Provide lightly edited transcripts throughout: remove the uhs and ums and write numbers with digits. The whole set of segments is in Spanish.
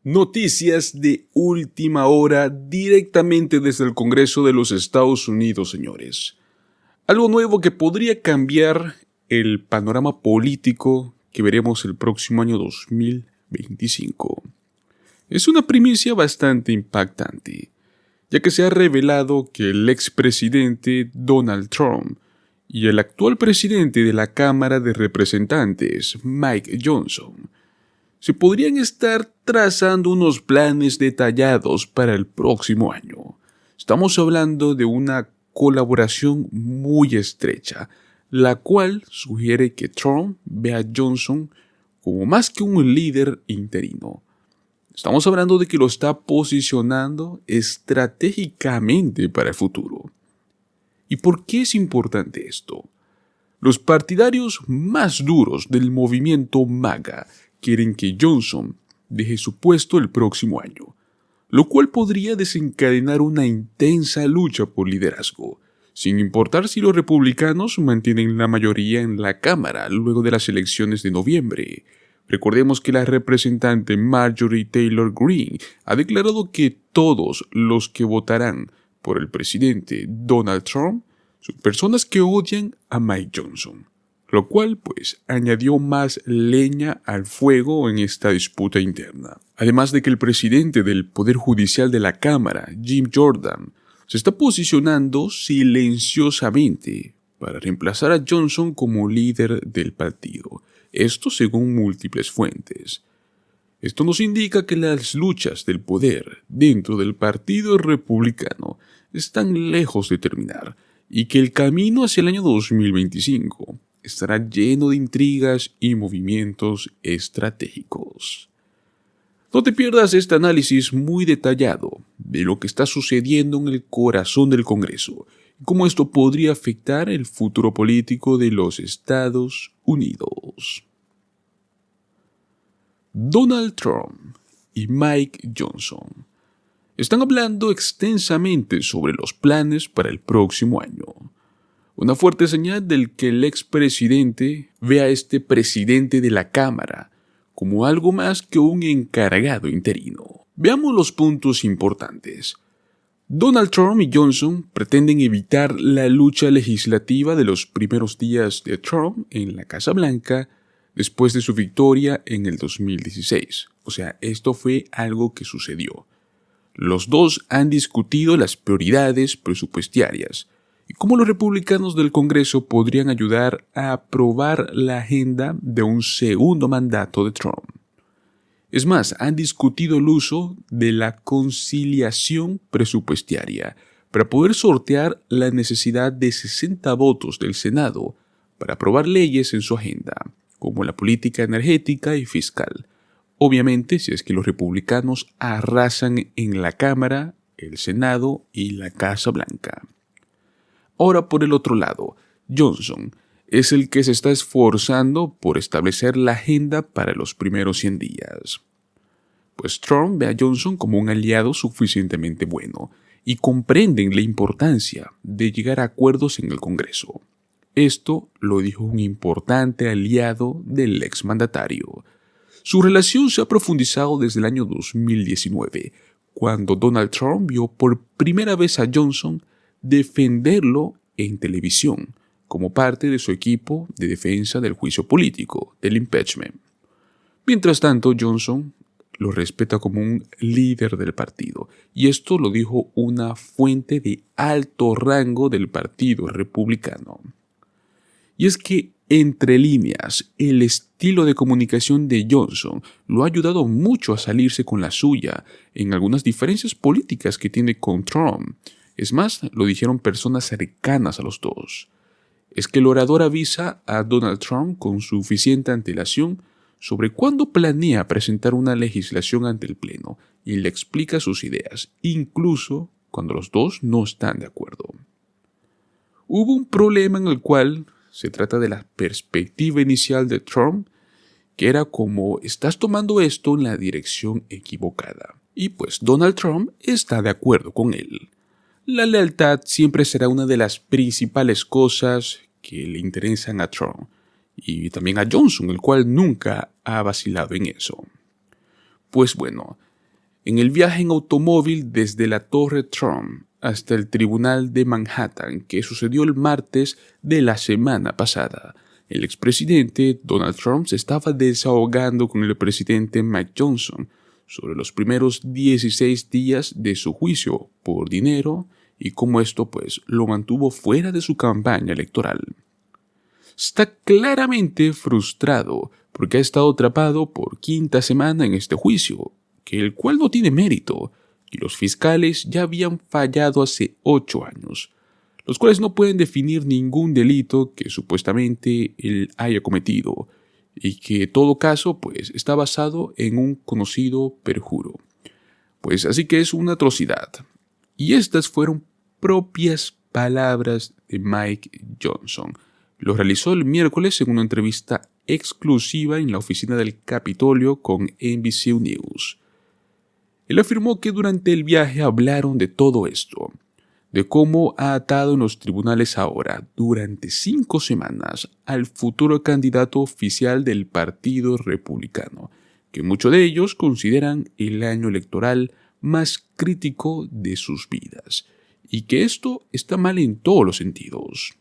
Noticias de última hora directamente desde el Congreso de los Estados Unidos, señores. Algo nuevo que podría cambiar el panorama político que veremos el próximo año 2025. Es una primicia bastante impactante, ya que se ha revelado que el expresidente Donald Trump y el actual presidente de la Cámara de Representantes, Mike Johnson, se podrían estar trazando unos planes detallados para el próximo año. Estamos hablando de una colaboración muy estrecha, la cual sugiere que Trump ve a Johnson como más que un líder interino. Estamos hablando de que lo está posicionando estratégicamente para el futuro. ¿Y por qué es importante esto? Los partidarios más duros del movimiento MAGA quieren que Johnson deje su puesto el próximo año, lo cual podría desencadenar una intensa lucha por liderazgo, sin importar si los republicanos mantienen la mayoría en la Cámara luego de las elecciones de noviembre. Recordemos que la representante Marjorie Taylor Greene ha declarado que todos los que votarán por el presidente Donald Trump son personas que odian a Mike Johnson, lo cual añadió más leña al fuego en esta disputa interna. Además de que el presidente del Poder Judicial de la Cámara, Jim Jordan, se está posicionando silenciosamente para reemplazar a Johnson como líder del partido. Esto según múltiples fuentes. Esto nos indica que las luchas del poder dentro del Partido Republicano están lejos de terminar y que el camino hacia el año 2025 estará lleno de intrigas y movimientos estratégicos. No te pierdas este análisis muy detallado de lo que está sucediendo en el corazón del Congreso y cómo esto podría afectar el futuro político de los Estados Unidos. Donald Trump y Mike Johnson están hablando extensamente sobre los planes para el próximo año. Una fuerte señal del que el expresidente ve a este presidente de la Cámara como algo más que un encargado interino. Veamos los puntos importantes. Donald Trump y Johnson pretenden evitar la lucha legislativa de los primeros días de Trump en la Casa Blanca después de su victoria en el 2016. O sea, esto fue algo que sucedió. Los dos han discutido las prioridades presupuestarias y cómo los republicanos del Congreso podrían ayudar a aprobar la agenda de un segundo mandato de Trump. Es más, han discutido el uso de la conciliación presupuestaria para poder sortear la necesidad de 60 votos del Senado para aprobar leyes en su agenda, como la política energética y fiscal. Obviamente, si es que los republicanos arrasan en la Cámara, el Senado y la Casa Blanca. Ahora, por el otro lado, Johnson es el que se está esforzando por establecer la agenda para los primeros 100 días. Pues Trump ve a Johnson como un aliado suficientemente bueno y comprenden la importancia de llegar a acuerdos en el Congreso. Esto lo dijo un importante aliado del exmandatario. Su relación se ha profundizado desde el año 2019, cuando Donald Trump vio por primera vez a Johnson defenderlo en televisión, como parte de su equipo de defensa del juicio político, del impeachment. Mientras tanto, Johnson lo respeta como un líder del partido, y esto lo dijo una fuente de alto rango del Partido Republicano. Y es que, entre líneas, el estilo de comunicación de Johnson lo ha ayudado mucho a salirse con la suya en algunas diferencias políticas que tiene con Trump. Es más, lo dijeron personas cercanas a los dos. Es que el orador avisa a Donald Trump con suficiente antelación sobre cuándo planea presentar una legislación ante el Pleno y le explica sus ideas, incluso cuando los dos no están de acuerdo. Hubo un problema en el cual se trata de la perspectiva inicial de Trump, que era como estás tomando esto en la dirección equivocada. Y Donald Trump está de acuerdo con él. La lealtad siempre será una de las principales cosas que le interesan a Trump y también a Johnson, el cual nunca ha vacilado en eso. Pues bueno, en el viaje en automóvil desde la Torre Trump hasta el Tribunal de Manhattan que sucedió el martes de la semana pasada. El expresidente Donald Trump se estaba desahogando con el presidente Mike Johnson sobre los primeros 16 días de su juicio por dinero y cómo esto lo mantuvo fuera de su campaña electoral. Está claramente frustrado porque ha estado atrapado por quinta semana en este juicio, el cual no tiene mérito, y los fiscales ya habían fallado hace 8 años, los cuales no pueden definir ningún delito que supuestamente él haya cometido, y que todo caso está basado en un conocido perjuro. Así que es una atrocidad. Y estas fueron propias palabras de Mike Johnson. Lo realizó el miércoles en una entrevista exclusiva en la oficina del Capitolio con NBC News. Él afirmó que durante el viaje hablaron de todo esto, de cómo ha atado en los tribunales ahora, durante 5 semanas, al futuro candidato oficial del Partido Republicano, que muchos de ellos consideran el año electoral más crítico de sus vidas, y que esto está mal en todos los sentidos.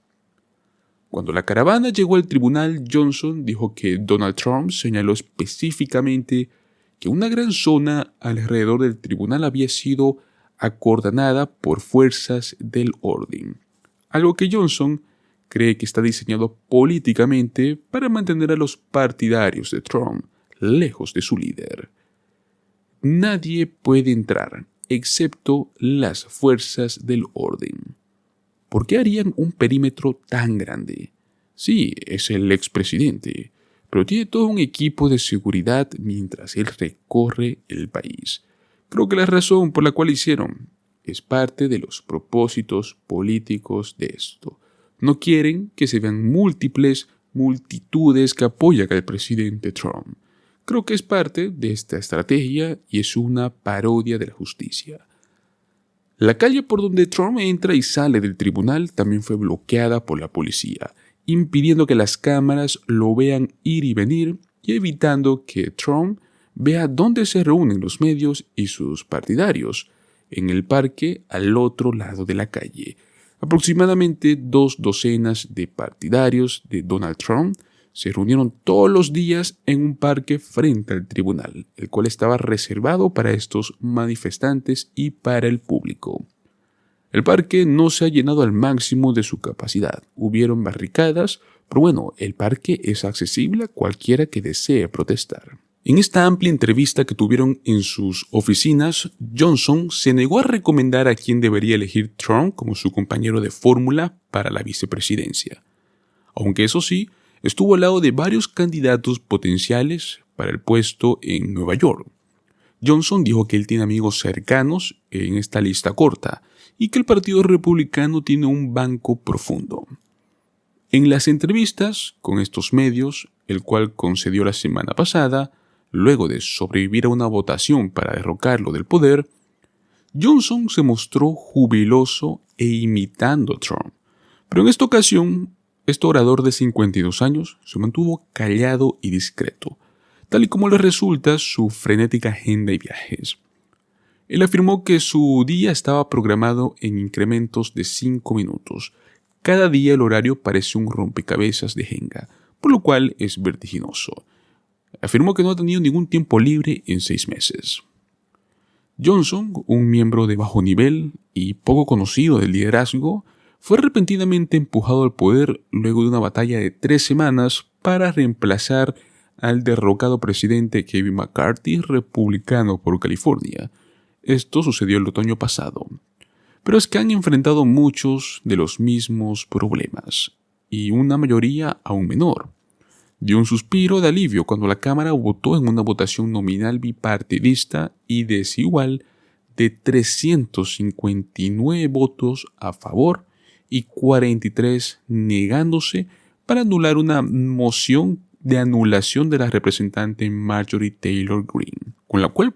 Cuando la caravana llegó al tribunal, Johnson dijo que Donald Trump señaló específicamente que una gran zona alrededor del tribunal había sido acordonada por fuerzas del orden, algo que Johnson cree que está diseñado políticamente para mantener a los partidarios de Trump lejos de su líder. Nadie puede entrar excepto las fuerzas del orden. ¿Por qué harían un perímetro tan grande? Sí, es el expresidente, pero tiene todo un equipo de seguridad mientras él recorre el país. Creo que la razón por la cual hicieron es parte de los propósitos políticos de esto. No quieren que se vean multitudes que apoyan al presidente Trump. Creo que es parte de esta estrategia y es una parodia de la justicia. La calle por donde Trump entra y sale del tribunal también fue bloqueada por la policía, impidiendo que las cámaras lo vean ir y venir y evitando que Trump vea dónde se reúnen los medios y sus partidarios, en el parque al otro lado de la calle. Aproximadamente 2 docenas de partidarios de Donald Trump se reunieron todos los días en un parque frente al tribunal, el cual estaba reservado para estos manifestantes y para el público. El parque no se ha llenado al máximo de su capacidad. Hubieron barricadas, pero el parque es accesible a cualquiera que desee protestar. En esta amplia entrevista que tuvieron en sus oficinas, Johnson se negó a recomendar a quién debería elegir Trump como su compañero de fórmula para la vicepresidencia. Aunque eso sí, estuvo al lado de varios candidatos potenciales para el puesto en Nueva York. Johnson dijo que él tiene amigos cercanos en esta lista corta y que el Partido Republicano tiene un banco profundo. En las entrevistas con estos medios, el cual concedió la semana pasada, luego de sobrevivir a una votación para derrocarlo del poder, Johnson se mostró jubiloso e imitando a Trump. Pero en esta ocasión, este orador de 52 años se mantuvo callado y discreto, tal y como le resulta su frenética agenda y viajes. Él afirmó que su día estaba programado en incrementos de 5 minutos. Cada día el horario parece un rompecabezas de Jenga, por lo cual es vertiginoso. Afirmó que no ha tenido ningún tiempo libre en 6 meses. Johnson, un miembro de bajo nivel y poco conocido del liderazgo, fue repentinamente empujado al poder luego de una batalla de 3 semanas para reemplazar al derrocado presidente Kevin McCarthy, republicano por California. Esto sucedió el otoño pasado. Pero es que han enfrentado muchos de los mismos problemas, y una mayoría aún menor. Dio un suspiro de alivio cuando la Cámara votó en una votación nominal bipartidista y desigual de 359 votos a favor y 43 negándose para anular una moción de anulación de la representante Marjorie Taylor Greene, con la cual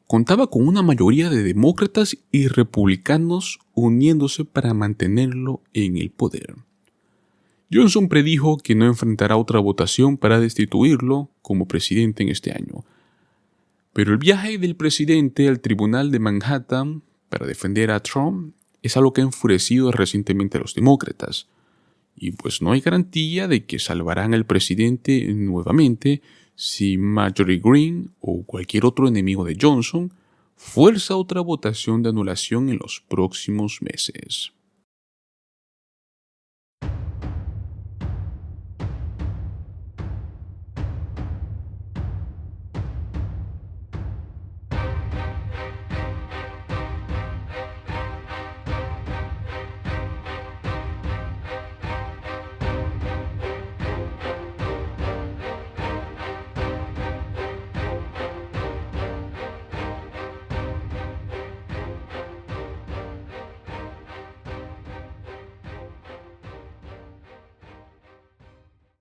contaba con una mayoría de demócratas y republicanos uniéndose para mantenerlo en el poder. Johnson predijo que no enfrentará otra votación para destituirlo como presidente en este año. Pero el viaje del presidente al tribunal de Manhattan para defender a Trump es algo que ha enfurecido recientemente a los demócratas. Y pues no hay garantía de que salvarán al presidente nuevamente si Marjorie Greene o cualquier otro enemigo de Johnson fuerza otra votación de anulación en los próximos meses.